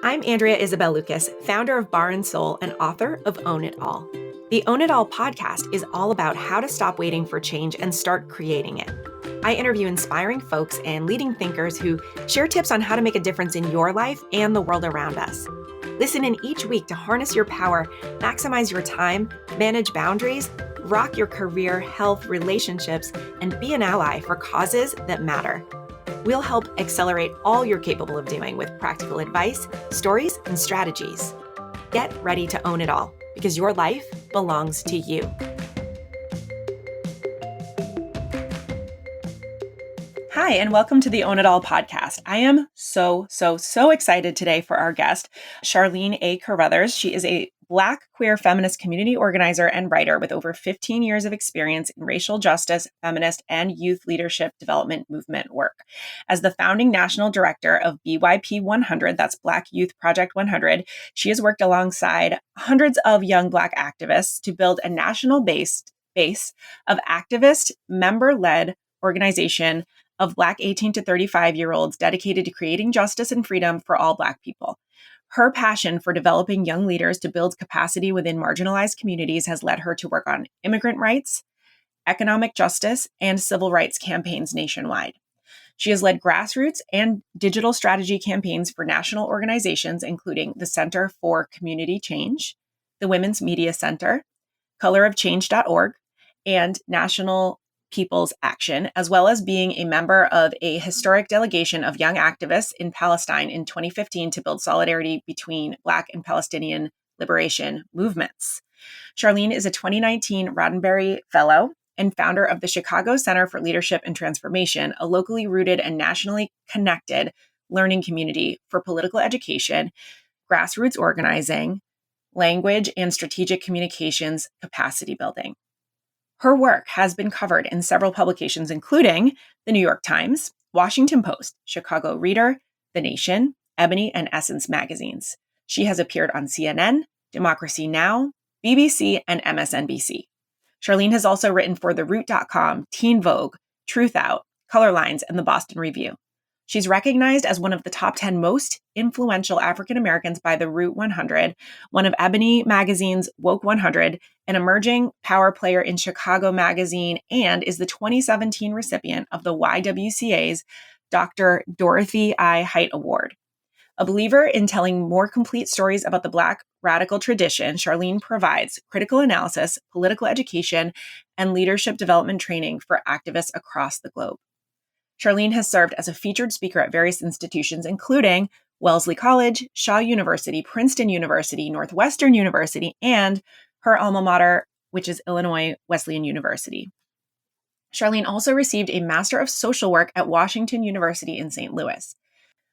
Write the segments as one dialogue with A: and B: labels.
A: I'm Andrea Isabel Lucas, founder of Bar and Soul and author of Own It All. The Own It All podcast is all about how to stop waiting for change and start creating it. I interview inspiring folks and leading thinkers who share tips on how to make a difference in your life and the world around us. Listen in each week to harness your power, maximize your time, manage boundaries, rock your career, health, relationships, and be an ally for causes that matter. We'll help accelerate all you're capable of doing with practical advice, stories, and strategies. Get ready to own it all because your life belongs to you. Hi, and welcome to the Own It All podcast. I am so excited today for our guest, Charlene A. Carruthers. She is a Black queer feminist community organizer and writer with over 15 years of experience in racial justice, feminist, and youth leadership development movement work. As the founding national director of BYP 100, that's Black Youth Project 100, she has worked alongside hundreds of young Black activists to build a national base of activist, member-led organization of Black 18 to 35-year-olds dedicated to creating justice and freedom for all Black people. Her passion for developing young leaders to build capacity within marginalized communities has led her to work on immigrant rights, economic justice, and civil rights campaigns nationwide. She has led grassroots and digital strategy campaigns for national organizations, including the Center for Community Change, the Women's Media Center, colorofchange.org, and National People's Action, as well as being a member of a historic delegation of young activists in Palestine in 2015 to build solidarity between Black and Palestinian liberation movements. Charlene is a 2019 Roddenberry Fellow and founder of the Chicago Center for Leadership and Transformation, a locally rooted and nationally connected learning community for political education, grassroots organizing, language, and strategic communications capacity building. Her work has been covered in several publications, including the New York Times, Washington Post, Chicago Reader, The Nation, Ebony, and Essence magazines. She has appeared on CNN, Democracy Now!, BBC, and MSNBC. Charlene has also written for TheRoot.com, Teen Vogue, Truth Out, Color Lines, and the Boston Review. She's recognized as one of the top 10 most influential African Americans by the Root 100, one of Ebony magazine's Woke 100, an emerging power player in Chicago Magazine, and is the 2017 recipient of the YWCA's Dr. Dorothy I. Height Award. A believer in telling more complete stories about the Black radical tradition, Charlene provides critical analysis, political education, and leadership development training for activists across the globe. Charlene has served as a featured speaker at various institutions, including Wellesley College, Shaw University, Princeton University, Northwestern University, and her alma mater, which is Illinois Wesleyan University. Charlene also received a Master of Social Work at Washington University in St. Louis.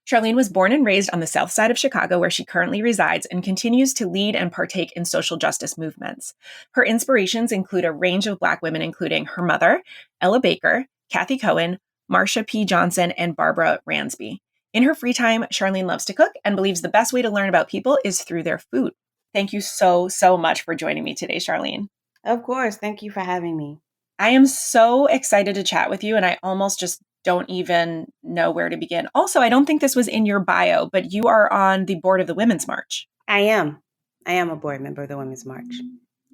A: Charlene was born and raised on the south side of Chicago, where she currently resides and continues to lead and partake in social justice movements. Her inspirations include a range of Black women, including her mother, Ella Baker, Kathy Cohen, Marsha P. Johnson, and Barbara Ransby. In her free time, Charlene loves to cook and believes the best way to learn about people is through their food. Thank you so much for joining me today, Charlene.
B: Of course. Thank you for having me.
A: I am so excited to chat with you, and I almost just don't even know where to begin. Also, I don't think this was in your bio, but you are on the board of the Women's March.
B: I am a board member of the Women's March.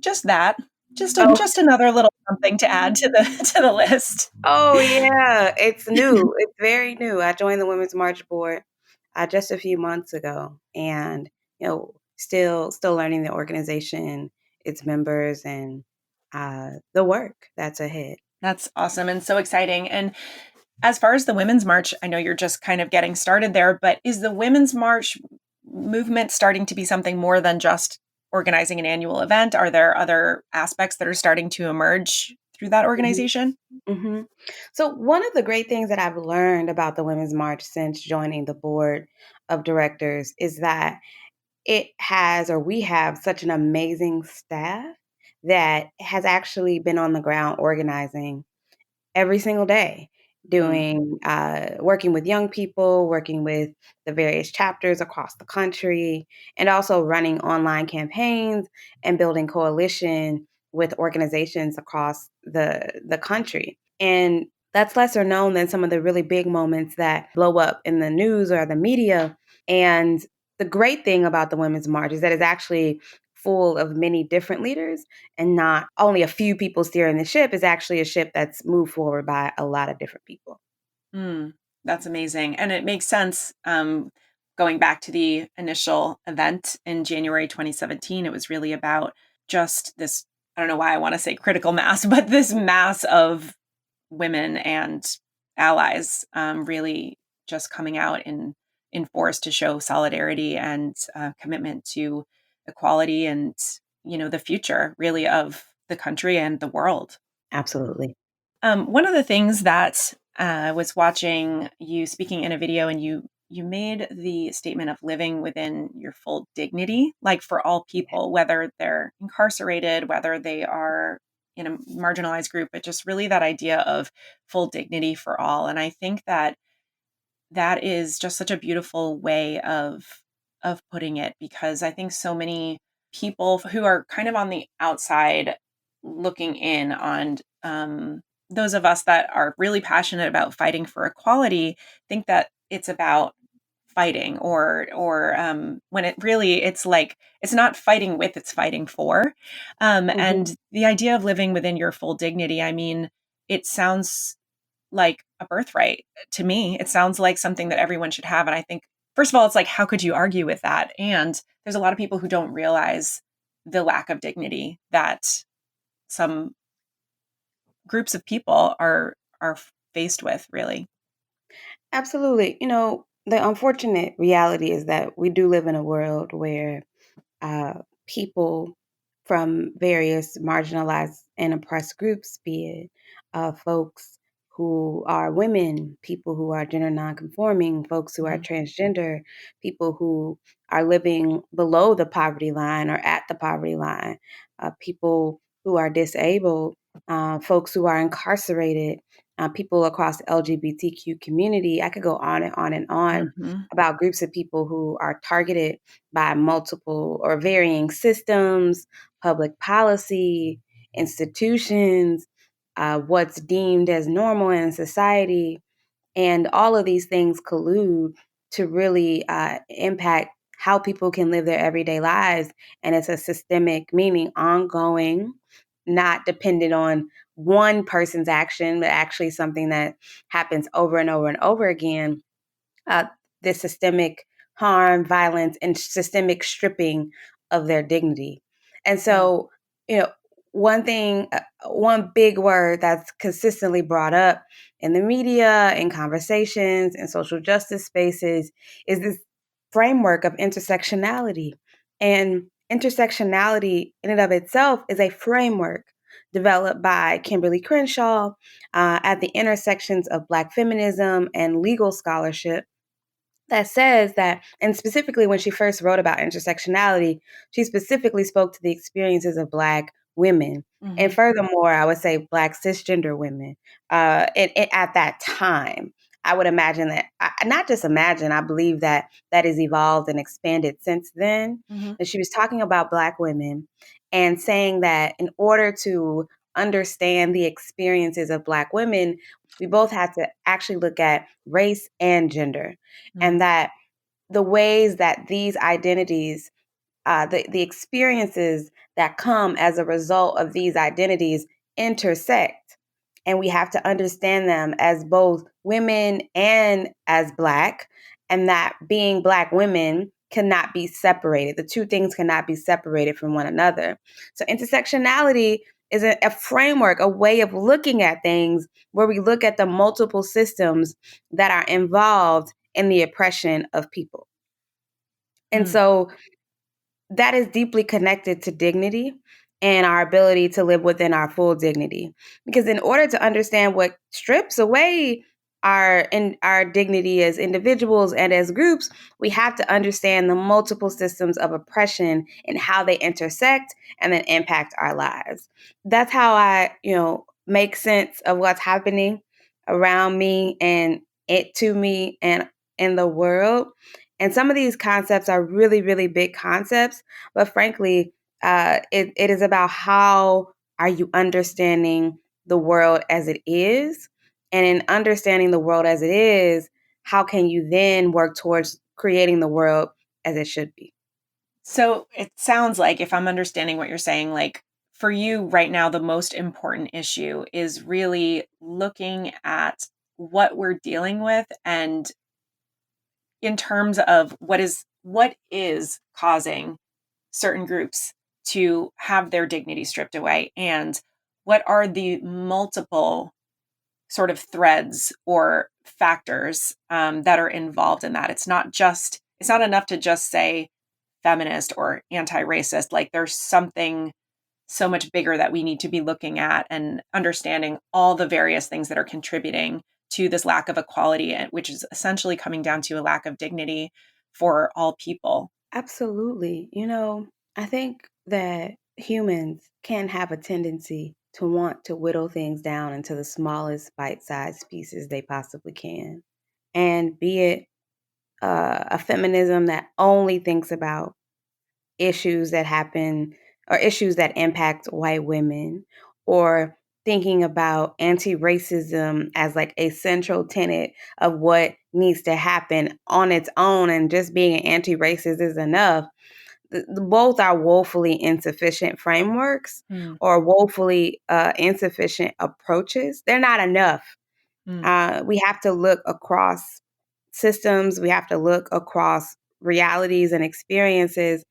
A: Just that. Just another little something to add to the list.
B: Oh yeah, it's new. It's very new. I joined the Women's March board just a few months ago, and still learning the organization, its members, and the work that's ahead.
A: That's awesome and so exciting. And as far as the Women's March, I know you're just kind of getting started there, but is the Women's March movement starting to be something more than just organizing an annual event? Are there other aspects that are starting to emerge through that organization?
B: Mm-hmm. So one of the great things that I've learned about the Women's March since joining the board of directors is that we have such an amazing staff that has actually been on the ground organizing every single day, working with young people, working with the various chapters across the country, and also running online campaigns and building coalition with organizations across the country. And that's lesser known than some of the really big moments that blow up in the news or the media. And the great thing about the Women's March is that it's actually full of many different leaders and not only a few people steering the ship. Is actually a ship that's moved forward by a lot of different people.
A: Mm, that's amazing. And it makes sense. Going back to the initial event in January 2017, it was really about just this, I don't know why I want to say critical mass, but this mass of women and allies really just coming out in force to show solidarity and commitment to equality and, the future really of the country and the world.
B: Absolutely.
A: One of the things that I was watching you speaking in a video, and you made the statement of living within your full dignity, like for all people, whether they're incarcerated, whether they are in a marginalized group, but just really that idea of full dignity for all. And I think that that is just such a beautiful way of putting it, because I think so many people who are kind of on the outside looking in on those of us that are really passionate about fighting for equality think that it's about fighting, or when it really, it's like it's not fighting with, it's fighting for.
B: Mhm.
A: And the idea of living within your full dignity, I mean, it sounds like a birthright to me. It sounds like something that everyone should have. And I think, first of all, it's like, how could you argue with that? And there's a lot of people who don't realize the lack of dignity that some groups of people are faced with, really.
B: Absolutely. The unfortunate reality is that we do live in a world where people from various marginalized and oppressed groups, be it folks who are women, people who are gender nonconforming, folks who are
A: Mhm.
B: transgender, people who are living below the poverty line or at the poverty line, people who are disabled, folks who are incarcerated, people across the LGBTQ community. I could go on and on and on
A: Mhm.
B: about groups of people who are targeted by multiple or varying systems, public policy, institutions, what's deemed as normal in society. And all of these things collude to really impact how people can live their everyday lives. And it's a systemic, meaning ongoing, not dependent on one person's action, but actually something that happens over and over and over again. uh, this systemic harm, violence, and systemic stripping of their dignity. And
A: Mm.
B: so, you know, one big word that's consistently brought up in the media, in conversations, in social justice spaces is this framework of intersectionality. And intersectionality, in and of itself, is a framework developed by Kimberly Crenshaw at the intersections of Black feminism and legal scholarship that says that, and specifically when she first wrote about intersectionality, she specifically spoke to the experiences of Black women. And
A: Mhm.
B: furthermore, I would say Black cisgender women. And at that time, I would imagine that, not just imagine, I believe that that has evolved and expanded since then.
A: Mhm.
B: And she was talking about Black women and saying that in order to understand the experiences of Black women, we both had to actually look at race and gender, and
A: Mm.
B: that the ways that these identities, the experiences that come as a result of these identities intersect. And we have to understand them as both women and as Black, and that being Black women cannot be separated. The two things cannot be separated from one another. So, intersectionality is a framework, a way of looking at things where we look at the multiple systems that are involved in the oppression of people. And
A: Mm.
B: so, that is deeply connected to dignity and our ability to live within our full dignity. Because in order to understand what strips away our dignity as individuals and as groups, we have to understand the multiple systems of oppression and how they intersect and then impact our lives. That's how I, make sense of what's happening around me and it to me and in the world. And some of these concepts are really, really big concepts, but frankly, it is about how are you understanding the world as it is, and in understanding the world as it is, how can you then work towards creating the world as it should be.
A: So it sounds like, if I'm understanding what you're saying, like for you right now, the most important issue is really looking at what we're dealing with, and in terms of what is causing certain groups to have their dignity stripped away, and what are the multiple sort of threads or factors that are involved in that. It's not enough to just say feminist or anti-racist. Like there's something so much bigger that we need to be looking at and understanding all the various things that are contributing to this lack of equality, which is essentially coming down to a lack of dignity for all people.
B: Absolutely. I think that humans can have a tendency to want to whittle things down into the smallest bite sized pieces they possibly can. And be it a feminism that only thinks about issues that happen or issues that impact white women, or thinking about anti-racism as like a central tenet of what needs to happen on its own, and just being an anti-racist is enough. Both are woefully insufficient frameworks,
A: Mm,
B: or woefully insufficient approaches. They're not enough.
A: mm,
B: We have to look across systems, we have to look across realities and experiences.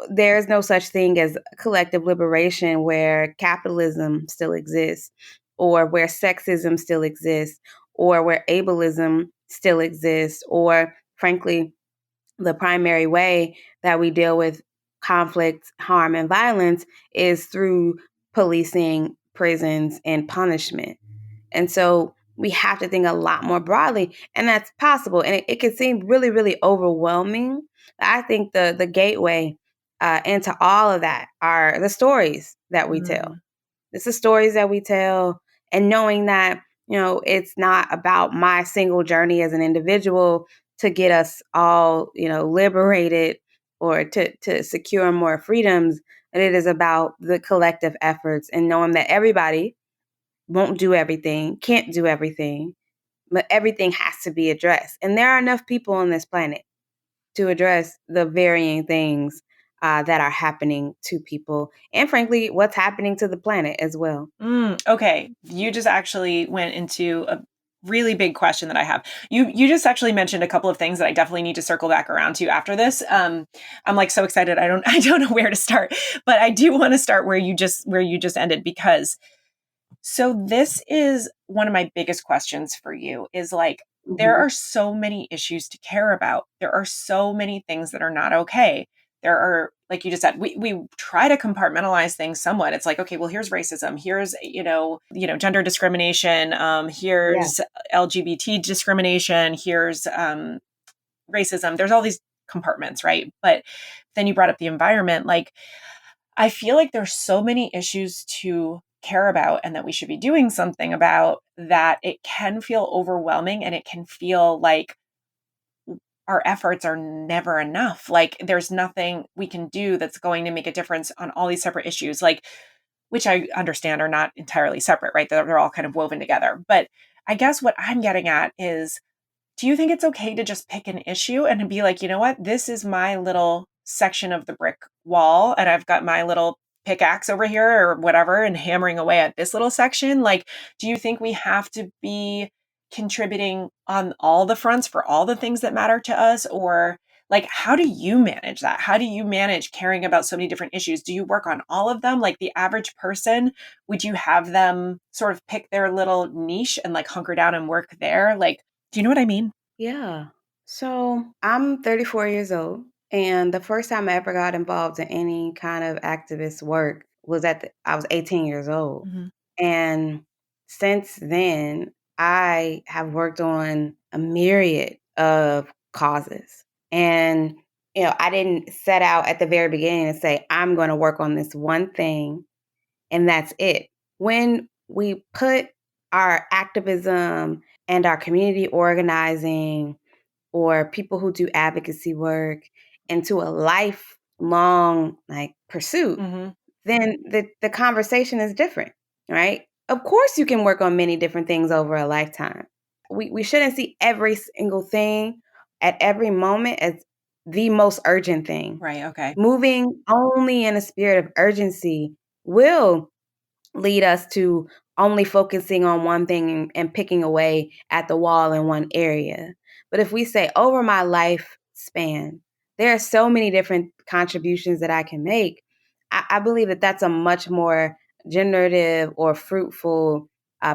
B: There's no such thing as collective liberation where capitalism still exists, or where sexism still exists, or where ableism still exists, or frankly, the primary way that we deal with conflict, harm, and violence is through policing, prisons, and punishment. And so we have to think a lot more broadly, and that's possible. And it can seem really, really overwhelming. I think the gateway into all of that are the stories that we tell.
A: mm,
B: It's the stories that we tell, and knowing that, it's not about my single journey as an individual to get us all, liberated, or to secure more freedoms. And it is about the collective efforts, and knowing that everybody won't do everything, can't do everything, but everything has to be addressed. And there are enough people on this planet to address the varying things that are happening to people, and frankly, what's happening to the planet as well.
A: Okay, you just actually went into a really big question that I have. You just actually mentioned a couple of things that I definitely need to circle back around to after this. I'm like so excited. I don't know where to start, but I do want to start where you just ended, because so this is one of my biggest questions for you, is like there
B: Hmm.
A: are so many issues to care about. There are so many things that are not okay. There are, like you just said, we try to compartmentalize things somewhat. It's like, okay, well, here's racism, here's gender discrimination,
B: Yeah.
A: here's LGBT discrimination, here's racism. There's all these compartments, right? But then you brought up the environment. Like I feel like there's so many issues to care about and that we should be doing something about, that it can feel overwhelming, and it can feel like our efforts are never enough. Like there's nothing we can do that's going to make a difference on all these separate issues, like, which I understand are not entirely separate, right? They're all kind of woven together. But I guess what I'm getting at is, do you think it's okay to just pick an issue and to be like, you know what, this is my little section of the brick wall, and I've got my little pickaxe over here or whatever, and hammering away at this little section? Like, do you think we have to be contributing on all the fronts for all the things that matter to us? Or like, how do you manage that? How do you manage caring about so many different issues? Do you work on all of them? Like the average person, would you have them sort of pick their little niche and like hunker down and work there? Like, do you know what I mean?
B: Yeah. So I'm 34 years old, and the first time I ever got involved in any kind of activist work was I was 18 years old.
A: Mhm.
B: And since then, I have worked on a myriad of causes. And, I didn't set out at the very beginning and say, I'm going to work on this one thing and that's it. When we put our activism and our community organizing, or people who do advocacy work, into a lifelong like pursuit,
A: Mhm.
B: then the conversation is different, right? Of course you can work on many different things over a lifetime. We shouldn't see every single thing at every moment as the most urgent thing.
A: Right. Okay.
B: Moving only in a spirit of urgency will lead us to only focusing on one thing and picking away at the wall in one area. But if we say over my lifespan, there are so many different contributions that I can make. I believe that that's a much more generative or fruitful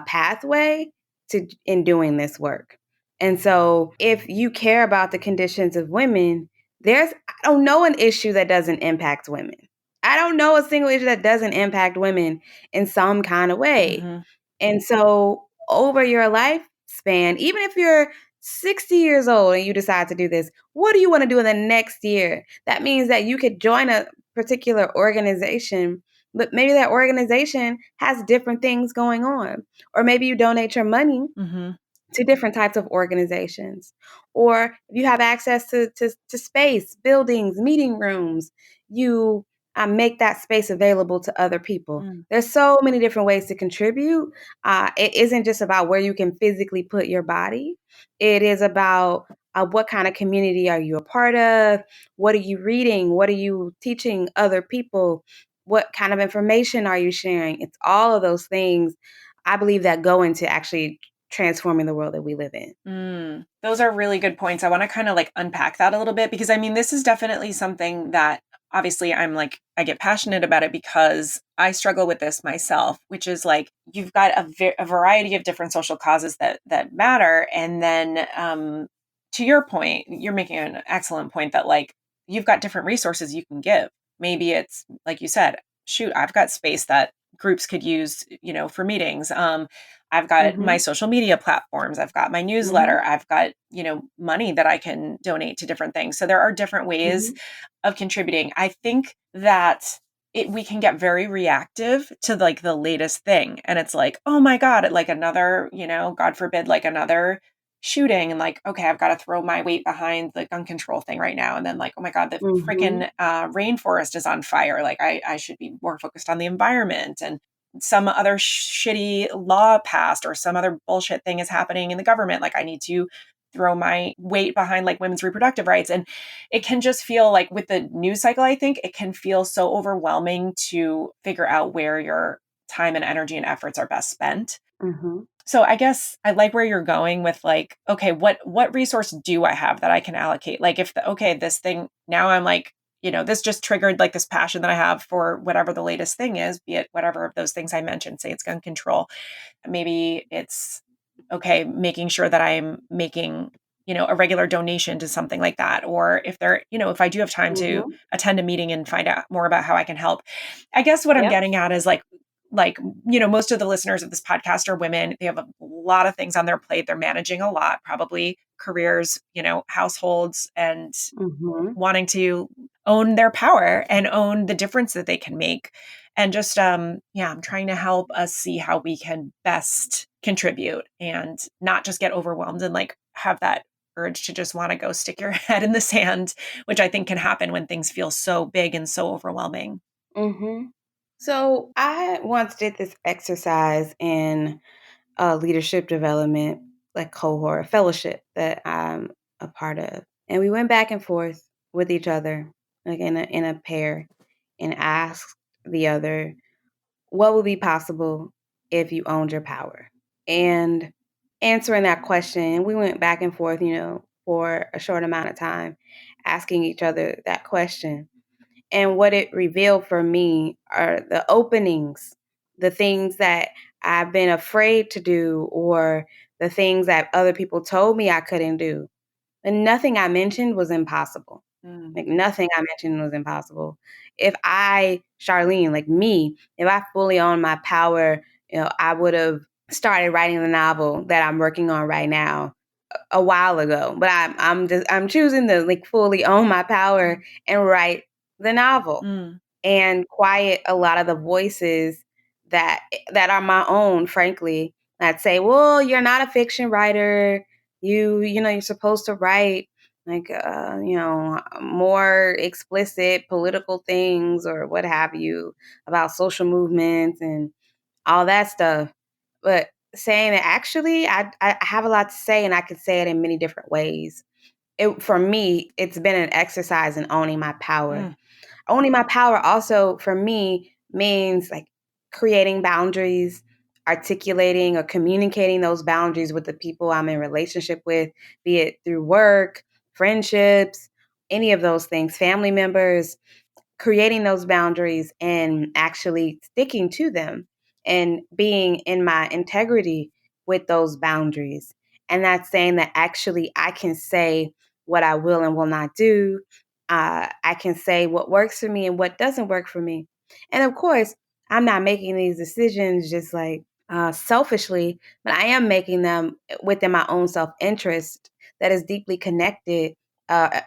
B: pathway to in doing this work. And so, if you care about the conditions of women, I don't know an issue that doesn't impact women. I don't know a single issue that doesn't impact women in some kind of way.
A: Hmm.
B: And so over your lifespan, even if you're 60 years old and you decide to do this, what do you want to do in the next year? That means that you could join a particular organization, but maybe that organization has different things going on. Or maybe you donate your money
A: Hmm.
B: to different types of organizations. Or if you have access to space, buildings, meeting rooms, you make that space available to other people.
A: Mm.
B: There's so many different ways to contribute. It isn't just about where you can physically put your body. It is about what kind of community are you a part of? What are you reading? What are you teaching other people? What kind of information are you sharing? It's all of those things I believe that go into actually transforming the world that we live in.
A: Those are really good points. I want to kind of like unpack that a little bit because I mean, this is definitely something that obviously I get passionate about it because I struggle with this myself, which is like you've got a variety of different social causes that matter. And then to your point, you're making an excellent point that like you've got different resources you can give. Maybe it's like you said, shoot, I've got space that groups could use, for meetings. I've got my
B: Mhm,
A: social media platforms. I've got my newsletter.
B: mhm,
A: I've got, money that I can donate to different things. So there are different ways
B: mhm,
A: of contributing. I think that we can get very reactive to like the latest thing. And it's like, oh my God, like another, God forbid, like another shooting. And like, okay, I've got to throw my weight behind the gun control thing right now. And then like, oh my God, the
B: mhm,
A: freaking rainforest is on fire. Like I should be more focused on the environment. And some other shitty law passed or some other bullshit thing is happening in the government. Like I need to throw my weight behind like women's reproductive rights. And it can just feel like with the news cycle, I think it can feel so overwhelming to figure out where your time and energy and efforts are best spent.
B: mhm,
A: So I guess I like where you're going with like, okay, what resource do I have that I can allocate? Like if okay, this thing now I'm like, this just triggered like this passion that I have for whatever the latest thing is, be it whatever of those things I mentioned, say it's gun control. Maybe it's okay, making sure that I'm making, a regular donation to something like that. Or if if I do have time to
B: mhm.
A: attend a meeting and find out more about how I can help. I guess what I'm
B: Yep.
A: getting at is like most of the listeners of this podcast are women. They have a lot of things on their plate. They're managing a lot, probably careers, households, and
B: Mhm,
A: wanting to own their power and own the difference that they can make. And just yeah, I'm trying to help us see how we can best contribute and not just get overwhelmed and like have that urge to just want to go stick your head in the sand, which I think can happen when things feel so big and so overwhelming.
B: mhm. So I once did this exercise in a leadership development, like cohort fellowship that I'm a part of, and we went back and forth with each other, like in a pair, and asked the other what would be possible if you owned your power? And answering that question, we went back and forth, for a short amount of time, asking each other that question. And what it revealed for me are the openings, the things that I've been afraid to do, or the things that other people told me I couldn't do. And nothing I mentioned was impossible.
A: Mm,
B: Like, nothing I mentioned was impossible. If I, Charlene, like me, if I fully owned my power, I would have started writing the novel that I'm working on right now a while ago. But I'm choosing to like fully own my power and write the novel
A: mm,
B: and quiet a lot of the voices that are my own, frankly, that say, "Well, you're not a fiction writer. You're supposed to write like more explicit political things or what have you about social movements and all that stuff." But saying that actually, I have a lot to say, and I could say it in many different ways. for me, it's been an exercise in owning my power.
A: Mm,
B: Owning my power also for me means like creating boundaries, articulating or communicating those boundaries with the people I'm in relationship with, be it through work, friendships, any of those things, family members, creating those boundaries and actually sticking to them and being in my integrity with those boundaries. And that's saying that actually I can say what I will and will not do. I can say what works for me and what doesn't work for me. And of course, I'm not making these decisions just like selfishly, but I am making them within my own self interest that is deeply connected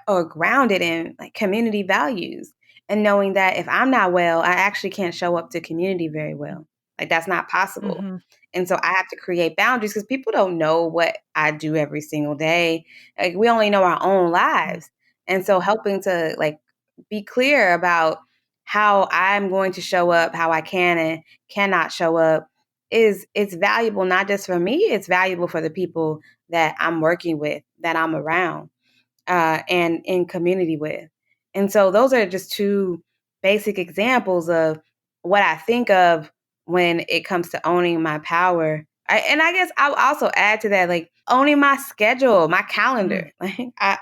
B: or grounded in like community values, and knowing that if I'm not well, I actually can't show up to community very well. Like that's not possible.
A: mm-hmm,
B: And so I have to create boundaries because people don't know what I do every single day. Like we only know our own
A: mm,
B: lives. And so helping to like be clear about how I'm going to show up, how I can and cannot show up is it's valuable not just for me, it's valuable for the people that I'm working with, that I'm around and in community with. And so those are just two basic examples of what I think of when it comes to owning my power. And I guess I'll also add to that, like owning my schedule, my
A: mm,
B: calendar. Like I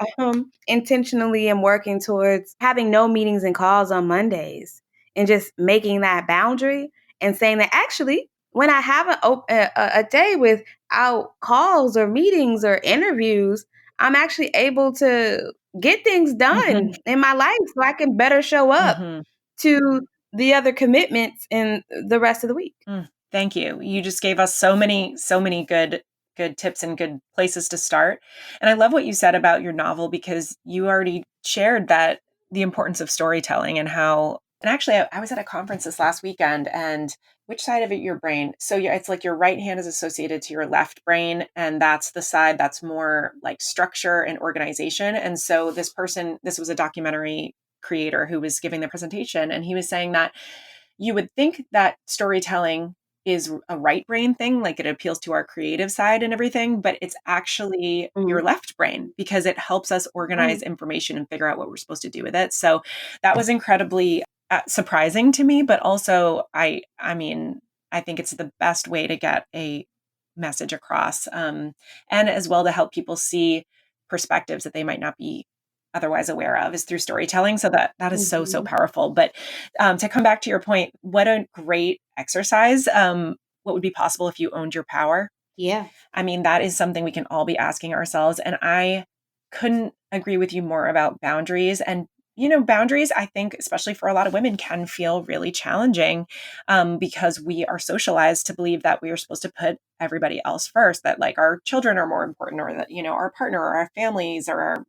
B: intentionally am working towards having no meetings and calls on Mondays and just making that boundary and saying that actually, when I have a day without calls or meetings or interviews, I'm actually able to get things
A: mm-hmm,
B: done in my life so I can better show up
A: mm-hmm.
B: to the other commitments in the rest of the week.
A: Thank you. You just gave us so many good tips and good places to start. And I love what you said about your novel because you already shared that the importance of storytelling and how and actually I was at a conference this last weekend and which side of it your brain? So yeah, it's like your right hand is associated to your left brain and that's the side that's more like structure and organization. And so this was a documentary creator who was giving the presentation and he was saying that you would think that storytelling is a right brain thing, like it appeals to our creative side and everything, but it's actually your
B: Mhm,
A: left brain because it helps us organize
B: mhm,
A: information and figure out what we're supposed to do with it. So that was incredibly surprising to me, but also I mean, I think it's the best way to get a message across, and as well to help people see perspectives that they might not be otherwise aware of is through storytelling. So that is so
B: mhm.
A: powerful. But to come back to your point, what a great exercise. What would be possible if you owned your power?
B: Yeah.
A: I mean, that is something we can all be asking ourselves. And I couldn't agree with you more about boundaries. And, boundaries, I think, especially for a lot of women, can feel really challenging because we are socialized to believe that we are supposed to put everybody else first, that like our children are more important, or that, our partner or our families or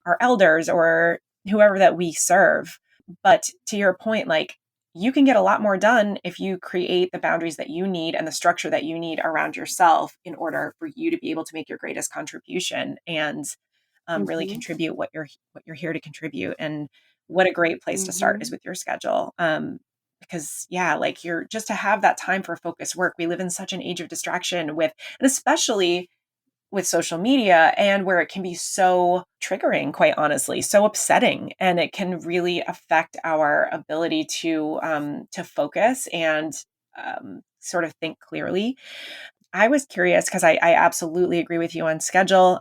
A: our elders or whoever that we serve. But to your point, like, you can get a lot more done if you create the boundaries that you need and the structure that you need around yourself in order for you to be able to make your greatest contribution and really
B: Mhm,
A: contribute what you're here to contribute. And what a great place to start is
B: mhm,
A: with your schedule. Because yeah, like you're just to have that time for focused work. We live in such an age of distraction and especially with social media and where it can be so triggering, quite honestly, so upsetting, and it can really affect our ability to focus and sort of think clearly. I was curious because I absolutely agree with you on schedule.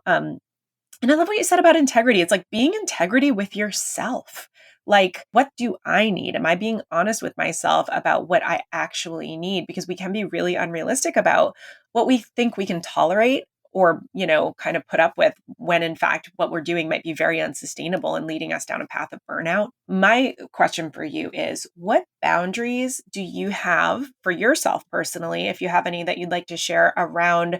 A: And I love what you said about integrity. It's like being integrity with yourself. Like, what do I need? Am I being honest with myself about what I actually need? Because we can be really unrealistic about what we think we can tolerate or, kind of put up with when in fact what we're doing might be very unsustainable and leading us down a path of burnout. My question for you is what boundaries do you have for yourself personally, if you have any that you'd like to share around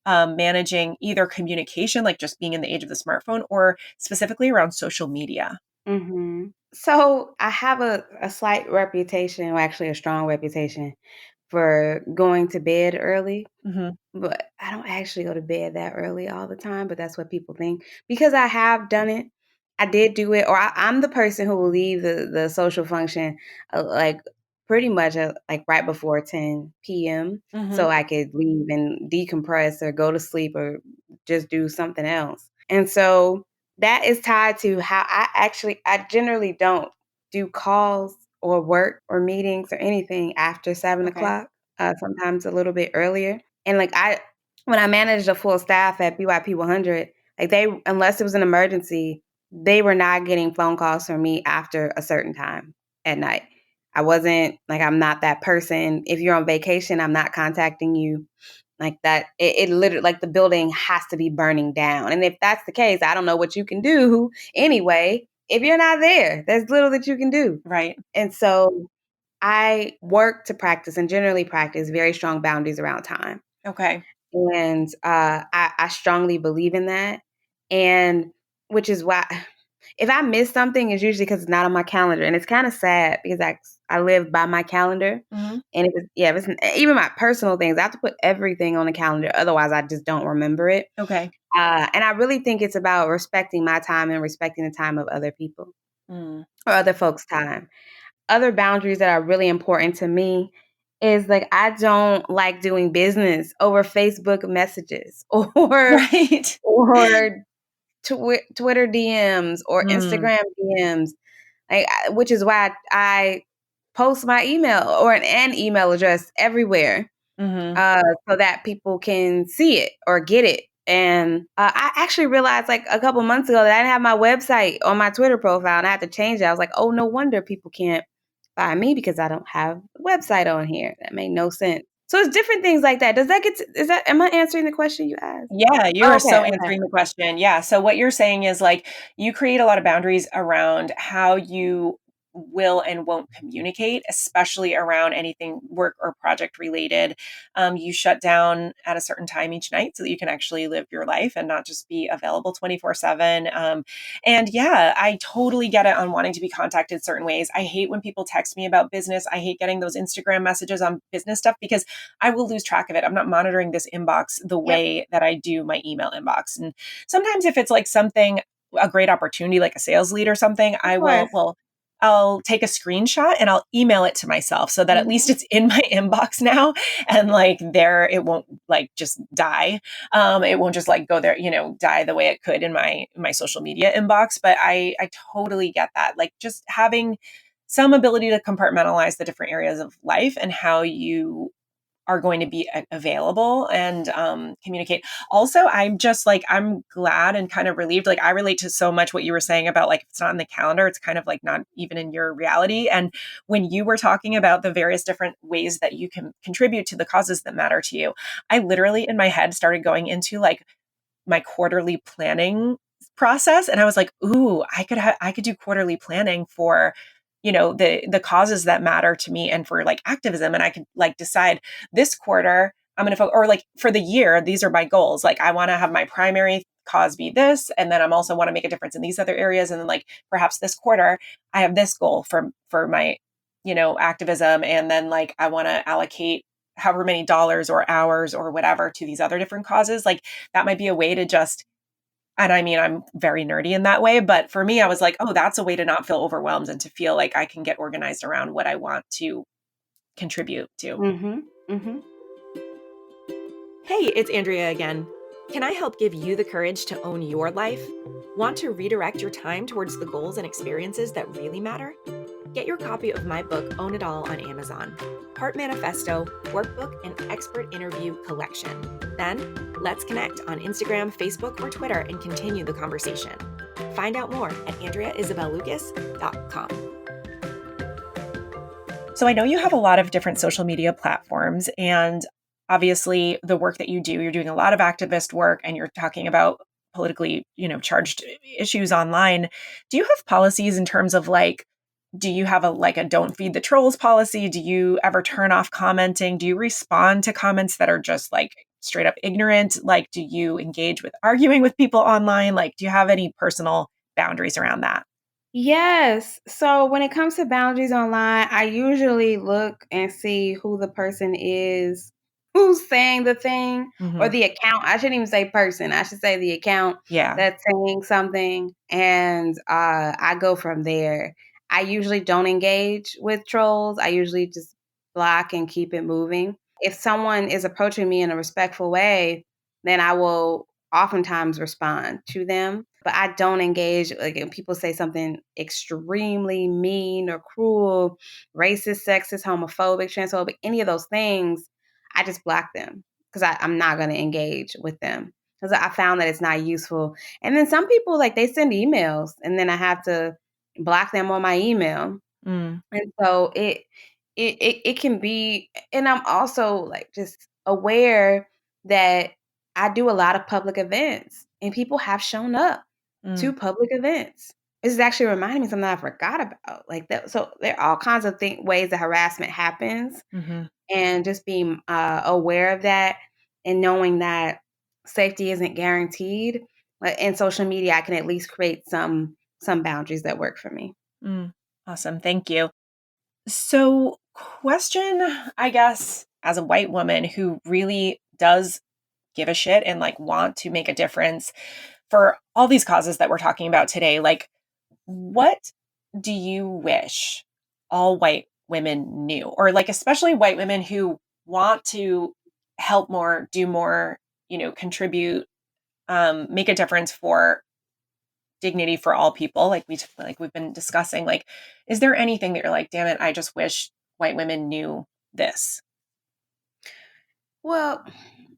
A: managing either communication, like just being in the age of the smartphone, or specifically around social media?
B: mhm. So I have a slight reputation, or actually a strong reputation, for going to bed early.
A: Hmm.
B: But I don't actually go to bed that early all the time, but that's what people think because I have done it. I did do it, or I'm the person who will leave the social function like pretty much like right before 10 p.m.
A: Hmm.
B: so I could leave and decompress or go to sleep or just do something else. And so that is tied to how I generally don't do calls or work or meetings or anything after 7
A: Okay.
B: o'clock, sometimes a little bit earlier. And like when I managed a full staff at BYP 100, like unless it was an emergency, they were not getting phone calls from me after a certain time at night. I wasn't like, I'm not that person. If you're on vacation, I'm not contacting you like that. It literally, like, the building has to be burning down. And if that's the case, I don't know what you can do anyway. If you're not there, there's little that you can do.
A: Right.
B: And so I work to practice and generally practice very strong boundaries around time.
A: Okay.
B: And I strongly believe in that. And which is why if I miss something, it's usually because it's not on my calendar. And it's kind of sad because I live by my calendar.
A: Hmm.
B: And if it's even my personal things, I have to put everything on the calendar. Otherwise, I just don't remember it.
A: Okay.
B: And I really think it's about respecting my time and respecting the time of other people
A: Mm.
B: or other folks' time. Other boundaries that are really important to me is like I don't like doing business over Facebook messages
A: Right.
B: or Twitter DMs or
A: Mm.
B: Instagram DMs, which is why I post my email or an email address everywhere,
A: Hmm.
B: so that people can see it or get it. And I actually realized like a couple months ago that I didn't have my website on my Twitter profile and I had to change it. I was like, oh, no wonder people can't find me because I don't have a website on here. That made no sense. So it's different things like that. Does that am I answering the question you asked?
A: Yeah, you
B: Oh,
A: are
B: okay.
A: so
B: Okay.
A: answering the question. Yeah. So what you're saying is like you create a lot of boundaries around how you will and won't communicate, especially around anything work or project related. You shut down at a certain time each night so that you can actually live your life and not just be available 24/7. And yeah, I totally get it on wanting to be contacted certain ways. I hate when people text me about business. I hate getting those Instagram messages on business stuff because I will lose track of it. I'm not monitoring this inbox the
B: Yep.
A: way that I do my email inbox. And sometimes if it's like something, a great opportunity, like a sales lead or something,
B: Of
A: I will,
B: course.
A: well, I'll take a screenshot and I'll email it to myself so that at least
B: Mhm.
A: it's in my inbox now and like there it won't like just die. It won't just like go there, die the way it could in my social media inbox. But I totally get that. Like just having some ability to compartmentalize the different areas of life and how you are going to be available and communicate. Also, I'm just like, I'm glad and kind of relieved. Like, I relate to so much what you were saying about like, if it's not in the calendar, it's kind of like not even in your reality. And when you were talking about the various different ways that you can contribute to the causes that matter to you, I literally in my head started going into like my quarterly planning process and I was like, "Ooh, I could do quarterly planning for the causes that matter to me and for like activism and I could like decide this quarter I'm going to or like for the year these are my goals. Like I want to have my primary cause be this and then I'm also want to make a difference in these other areas and then like perhaps this quarter I have this goal for my activism and then like I want to allocate however many dollars or hours or whatever to these other different causes. Like that might be a way to just, and I mean, I'm very nerdy in that way, but for me, I was like, oh, that's a way to not feel overwhelmed and to feel like I can get organized around what I want to contribute to.
B: Mhm. Mhm.
A: Hey, it's Andrea again. Can I help give you the courage to own your life? Want to redirect your time towards the goals and experiences that really matter? Get your copy of my book, Own It All, on Amazon. Part manifesto, workbook, and expert interview collection. Then, let's connect on Instagram, Facebook, or Twitter and continue the conversation. Find out more at AndreaIsabelLucas.com. So I know you have a lot of different social media platforms, and obviously the work that you do, you're doing a lot of activist work and you're talking about politically, charged issues online. Do you have policies in terms of like, do you have a don't feed the trolls policy? Do you ever turn off commenting? Do you respond to comments that are just like straight up ignorant? Like, do you engage with arguing with people online? Like, do you have any personal boundaries around that?
B: Yes. So when it comes to boundaries online, I usually look and see who the person is who's saying the thing or
A: Hmm.
B: the account. I shouldn't even say person. I should say the account
A: Yeah.
B: that's saying something. And I go from there. I usually don't engage with trolls. I usually just block and keep it moving. If someone is approaching me in a respectful way, then I will oftentimes respond to them. But I don't engage, like, when people say something extremely mean or cruel, racist, sexist, homophobic, transphobic, any of those things, I just block them because I'm not going to engage with them because I found that it's not useful. And then some people, like, they send emails and then I have to block them on my email.
A: Mm,
B: And so it can be, and I'm also, like, just aware that I do a lot of public events, and people have shown up
A: mm,
B: to public events. This is actually reminding me of something I forgot about, like, that so there are all kinds of ways that harassment happens,
A: mhm,
B: and just being, aware of that and knowing that safety isn't guaranteed, but in social media, I can at least create some boundaries that work for me.
A: mm. Awesome. Thank you. So, question, I guess, as a white woman who really does give a shit and like want to make a difference for all these causes that we're talking about today, like, what do you wish all white women knew? Or, like, especially white women who want to help more, do more, contribute, make a difference for dignity for all people, like we've been discussing. Like, is there anything that you're like, damn it, I just wish white women knew this?
B: Well,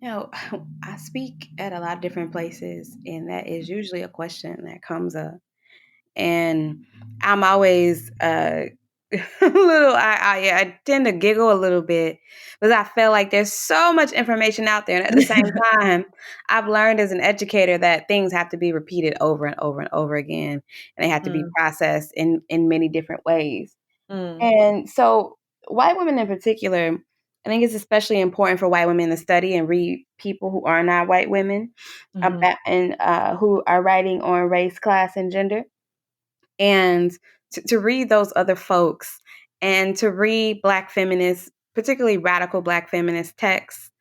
B: I speak at a lot of different places, and that is usually a question that comes up. And I'm always little. Yeah, I tend to giggle a little bit because I feel like there's so much information out there, and at the same time, I've learned as an educator that things have to be repeated over and over and over again, and they have to be
A: Mm,
B: processed in many different ways.
A: mm,
B: And so, white women in particular, I think it's especially important for white women to study and read people who are not white women
A: mhm,
B: about and who are writing on race, class, and gender, and to read those other folks and to read Black feminists, particularly radical Black feminist texts,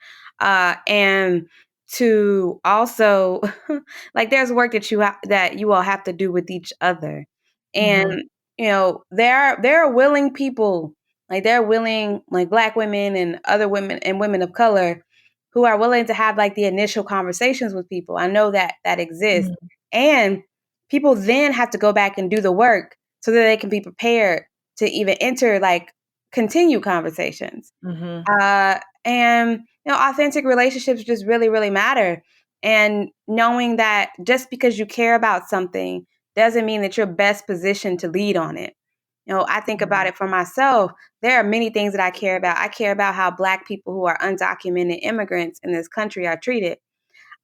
B: and to also like there's work that that you all have to do with each other,
A: mhm,
B: and there are willing people, like they're willing, like Black women and other women and women of color who are willing to have like the initial conversations with people. I know that that exists,
A: mm,
B: and people then have to go back and do the work so that they can be prepared to even enter like continue conversations.
A: mhm,
B: And authentic relationships just really, really matter. And knowing that just because you care about something doesn't mean that you're best positioned to lead on it. I think about
A: mm,
B: it for myself. There are many things that I care about. I care about how Black people who are undocumented immigrants in this country are treated.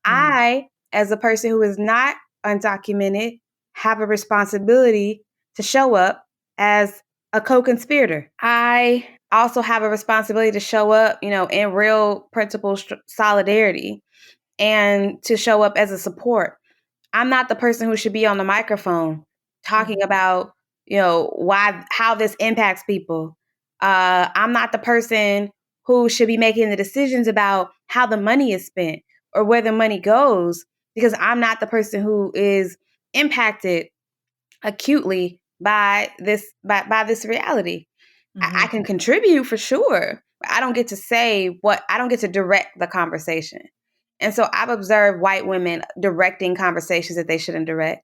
A: mm,
B: I, as a person who is not undocumented, have a responsibility to show up as a co-conspirator. I also have a responsibility to show up, in real principle solidarity and to show up as a support. I'm not the person who should be on the microphone talking
A: mhm,
B: about, why how this impacts people. I'm not the person who should be making the decisions about how the money is spent or where the money goes because I'm not the person who is impacted acutely by this reality. I
A: mhm,
B: can contribute for sure, but I don't get to say what I don't get to direct the conversation. And so I've observed white women directing conversations that they shouldn't direct,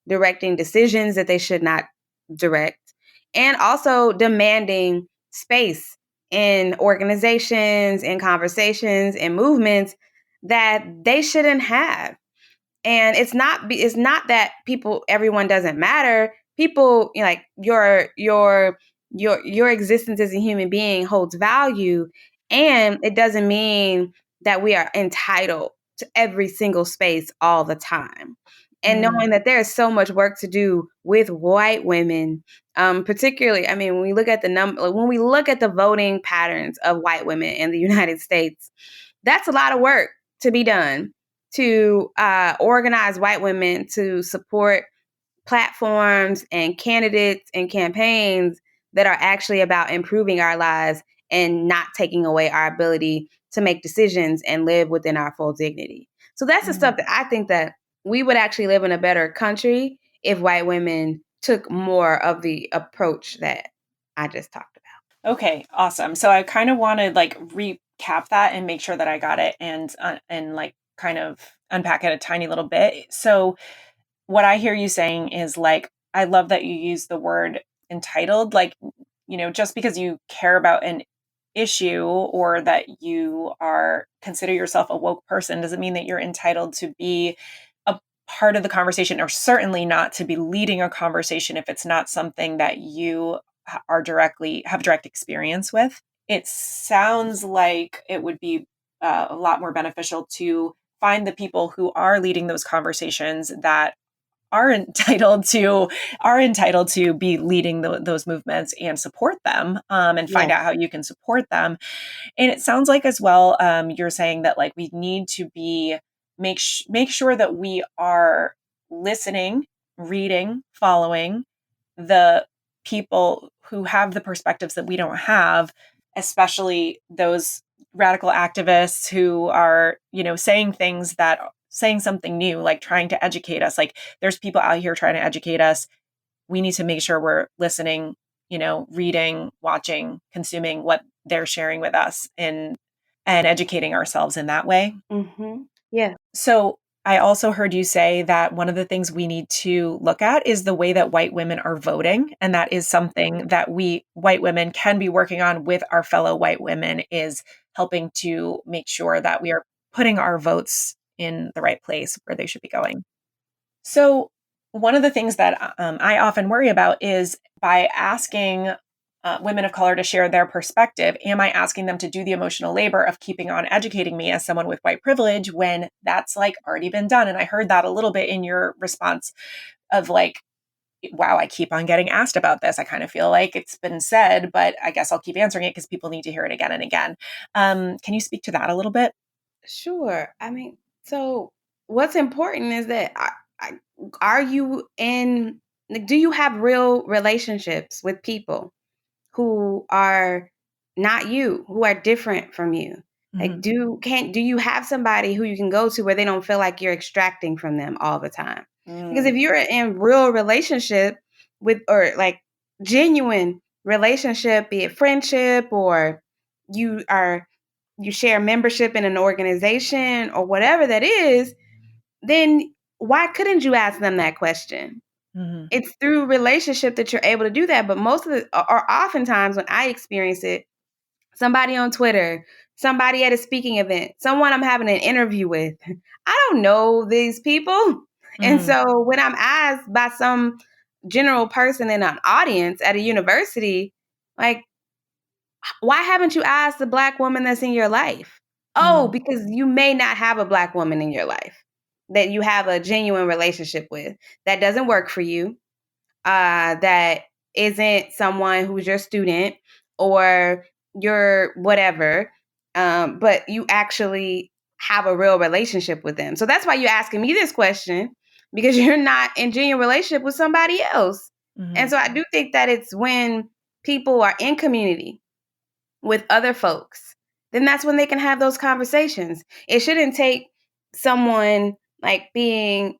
B: directing decisions that they should not direct, and also demanding space in organizations, in conversations, in movements that they shouldn't have. And it's not that everyone doesn't matter. People, like your existence as a human being holds value, and it doesn't mean that we are entitled to every single space all the time. And
A: mm,
B: knowing that there is so much work to do with white women, particularly, I mean, when we look at when we look at the voting patterns of white women in the United States, that's a lot of work to be done to organize white women to support platforms and candidates and campaigns that are actually about improving our lives and not taking away our ability to make decisions and live within our full dignity. So that's the
A: mm.
B: stuff that I think that we would actually live in a better country if white women took more of the approach that I just talked about.
A: Okay, awesome. So I kind of want to like recap that and make sure that I got it and like kind of unpack it a tiny little bit. So what I hear you saying is like, I love that you use the word entitled. Like, just because you care about an issue or that you are consider yourself a woke person doesn't mean that you're entitled to be a part of the conversation, or certainly not to be leading a conversation if it's not something that you are directly have direct experience with. It sounds like it would be a lot more beneficial to find the people who are leading those conversations that are entitled to be leading those movements and support them, and find
B: Yes.
A: out how you can support them. And it sounds like as well, you're saying that like we need to be make sure that we are listening, reading, following the people who have the perspectives that we don't have, especially those radical activists who are, saying something new, like trying to educate us. Like there's people out here trying to educate us. We need to make sure we're listening, reading, watching, consuming what they're sharing with us, and educating ourselves in that way.
B: Yeah.
A: So I also heard you say that one of the things we need to look at is the way that white women are voting. And that is something that we white women can be working on with our fellow white women, is helping to make sure that we are putting our votes in the right place where they should be going. So, one of the things that I often worry about is, by asking women of color to share their perspective, am I asking them to do the emotional labor of keeping on educating me as someone with white privilege when that's like already been done? And I heard that a little bit in your response of like, wow, I keep on getting asked about this. I kind of feel like it's been said, but I guess I'll keep answering it because people need to hear it again and again. Can you speak to that a little bit?
B: Sure. I mean, so what's important is that are you in, like, do you have real relationships with people who are not you, who are different from you? Like,
A: Hmm.
B: do you have somebody who you can go to where they don't feel like you're extracting from them all the time? Because
A: Mm,
B: if you're in real relationship with, or like genuine relationship, be it friendship, or you are you share membership in an organization or whatever that is, then why couldn't you ask them that question?
A: hmm.
B: It's through relationship that you're able to do that. But most of the, or oftentimes when I experience it, somebody on Twitter, somebody at a speaking event, someone I'm having an interview with, I don't know these people. And
A: Hmm.
B: so when I'm asked by some general person in an audience at a university, like, why haven't you asked the Black woman that's in your life? Oh,
A: Hmm.
B: because you may not have a Black woman in your life that you have a genuine relationship with. That doesn't work for you. That isn't someone who's your student or your whatever, but you actually have a real relationship with them. So that's why you're asking me this question, because you're not in genuine relationship with somebody else. And
A: Hmm.
B: so I do think that it's when people are in community with other folks, then that's when they can have those conversations. It shouldn't take someone like being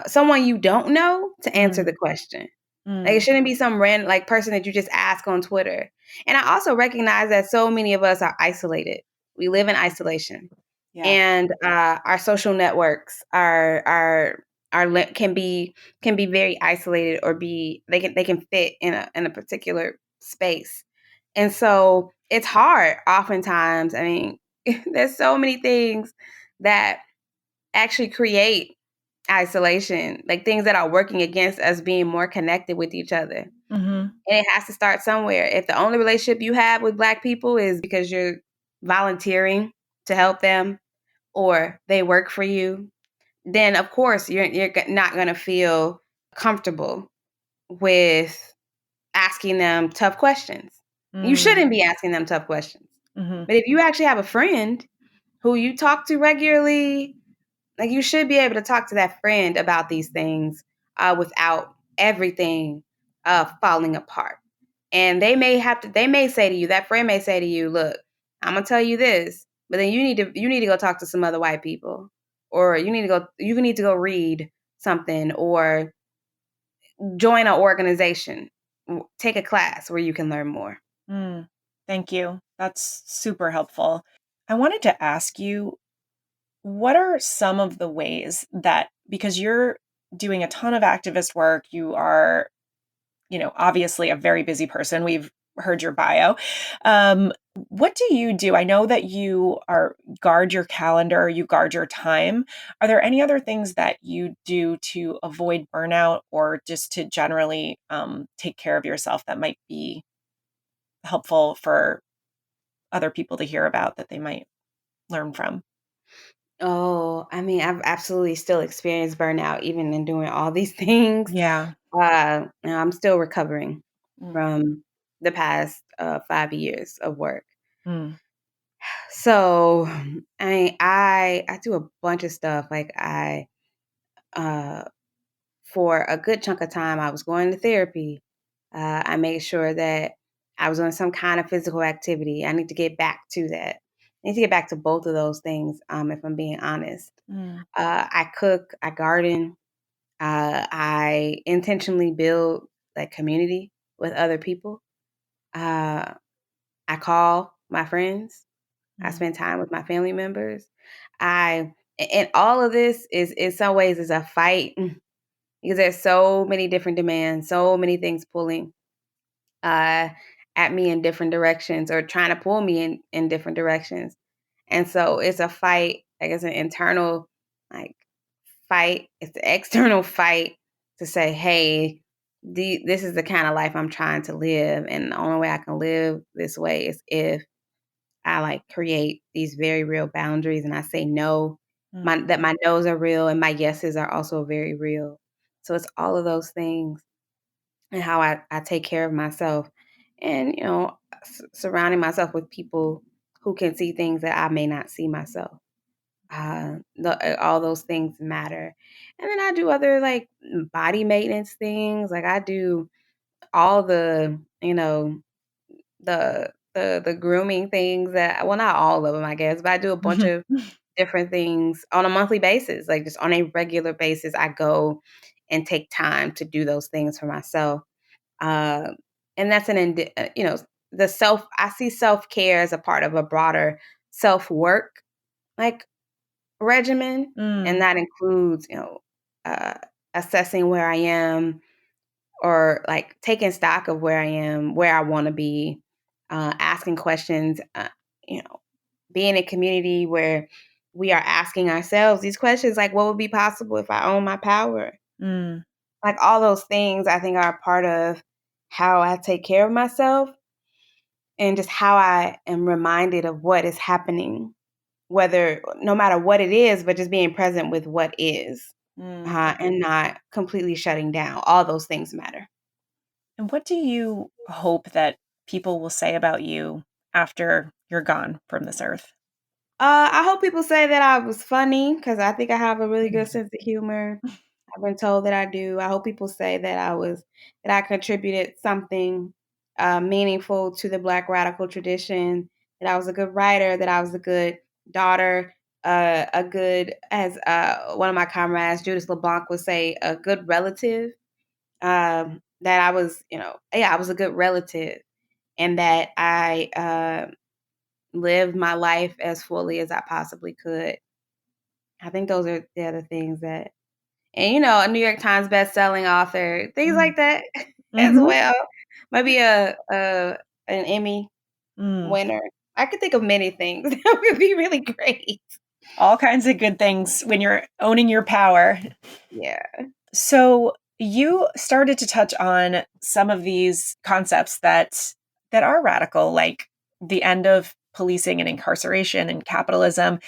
B: someone you don't know to answer the
A: Hmm.
B: question. Like, it
A: Hmm.
B: shouldn't be some random like person that you just ask on Twitter. And I also recognize that so many of us are isolated. We live in isolation,
A: Yeah.
B: and our social networks can be very isolated, or be they can fit in a particular space. And so it's hard oftentimes. I mean, there's so many things that actually create isolation, like things that are working against us being more connected with each other.
A: Hmm.
B: And it has to start somewhere. If the only relationship you have with Black people is because you're volunteering to help them or they work for you, then of course you're not going to feel comfortable with asking them tough questions. You
A: Hmm.
B: shouldn't be asking them tough questions.
A: Hmm.
B: But if you actually have a friend who you talk to regularly, like, you should be able to talk to that friend about these things without everything falling apart. And they may say to you, that friend may say to you, look, I'm gonna tell you this, but then you need to go talk to some other white people, or you need to go read something, or join an organization, take a class where you can learn more.
A: Mm. Thank you. That's super helpful. I wanted to ask you, what are some of the ways that, because you're doing a ton of activist work. You are, obviously a very busy person. We've heard your bio. What do you do? I know that you are guard your calendar, you guard your time. Are there any other things that you do to avoid burnout or just to generally take care of yourself that might be helpful for other people to hear about that they might learn from?
B: Oh, I mean, I've absolutely still experienced burnout even in doing all these things.
A: Yeah.
B: And I'm still recovering
A: Mm,
B: from the past 5 years of work.
A: mm,
B: So I do a bunch of stuff. Like uh, for a good chunk of time, I was going to therapy. I made sure that I was doing some kind of physical activity. I need to get back to that. I need to get back to both of those things. If I'm being honest,
A: mm,
B: I cook, I garden, I intentionally build like community with other people. Uh, I call my friends. I
A: mm,
B: spend time with my family members. And all of this is in some ways is a fight because there's so many different demands, so many things pulling uh, at me in different directions or trying to pull me in different directions. And so it's a fight, I guess, an internal like fight. It's the external fight to say, hey, this is the kind of life I'm trying to live. And the only way I can live this way is if I like create these very real boundaries and I say no.
A: mm,
B: That my no's are real and my yeses are also very real. So it's all of those things and how I take care of myself and, surrounding myself with people who can see things that I may not see myself. All those things matter. And then I do other like body maintenance things. Like I do all the grooming things that, well, not all of them, I guess, but I do a bunch
A: mhm,
B: of different things on a monthly basis. Like just on a regular basis, I go and take time to do those things for myself. Um, and that's the I see self care as a part of a broader self work like regimen. And
A: mm,
B: that includes, uh, assessing where I am or like taking stock of where I am, where I want to be, asking questions, you know, being a community where we are asking ourselves these questions like, what would be possible if I own my power?
A: mm,
B: Like all those things I think are a part of how I take care of myself and just how I am reminded of what is happening, whether no matter what it is, but just being present with what is,
A: mm.
B: and not completely shutting down. All those things matter.
A: And what do you hope that people will say about you after you're gone from this earth?
B: I hope people say that I was funny because I think I have a really good
A: Mm,
B: sense of humor. I've been told that I do. I hope people say that I contributed something meaningful to the Black radical tradition. That I was a good writer. That I was a good daughter. A good, as one of my comrades, Judith LeBlanc, would say, a good relative. That I was, yeah, I was a good relative, and that I lived my life as fully as I possibly could. I think those are the other things that, and a New York Times best-selling author, things
A: mm,
B: like that as
A: mhm,
B: well. Maybe an Emmy
A: mm.
B: winner. I could think of many things that would be really great.
A: All kinds of good things when you're owning your power.
B: Yeah.
A: So you started to touch on some of these concepts that are radical, like the end of policing and incarceration and capitalism.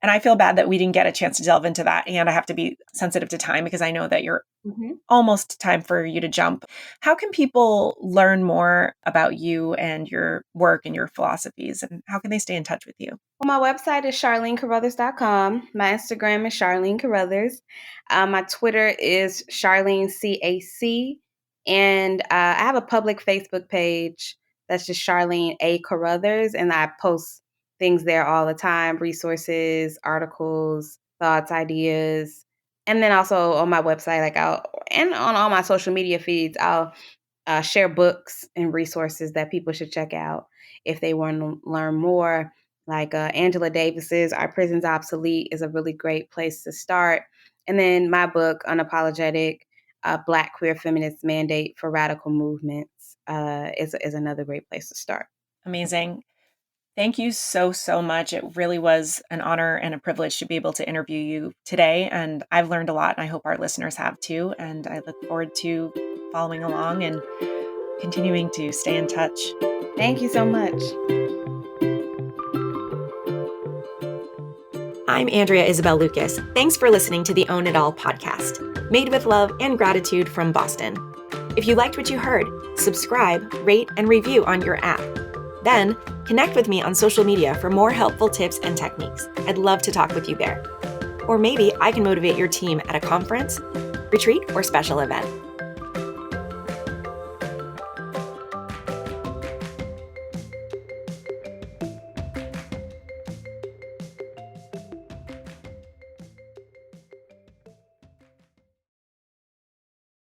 A: And I feel bad that we didn't get a chance to delve into that. And I have to be sensitive to time because I know that you're
B: Mhm.
A: almost time for you to jump. How can people learn more about you and your work and your philosophies? And how can they stay in touch with you?
B: Well, my website is charlenecarruthers.com. My Instagram is Charlene Carruthers. My Twitter is Charlene CAC. And I have a public Facebook page that's just Charlene A. Carruthers. And I post things there all the time, resources, articles, thoughts, ideas. And then also on my website, and on all my social media feeds, I'll share books and resources that people should check out if they want to learn more. Like Angela Davis's "Our Prison's Obsolete" is a really great place to start. And then my book, Unapologetic, Black Queer Feminist Mandate for Radical Movements, is another great place to start.
A: Amazing. Thank you so, so much. It really was an honor and a privilege to be able to interview you today. And I've learned a lot, and I hope our listeners have too. And I look forward to following along and continuing to stay in touch.
B: Thank you so much.
A: I'm Andrea Isabel Lucas. Thanks for listening to the Own It All podcast, made with love and gratitude from Boston. If you liked what you heard, subscribe, rate, and review on your app. Then, connect with me on social media for more helpful tips and techniques. I'd love to talk with you there. Or maybe I can motivate your team at a conference, retreat, or special event.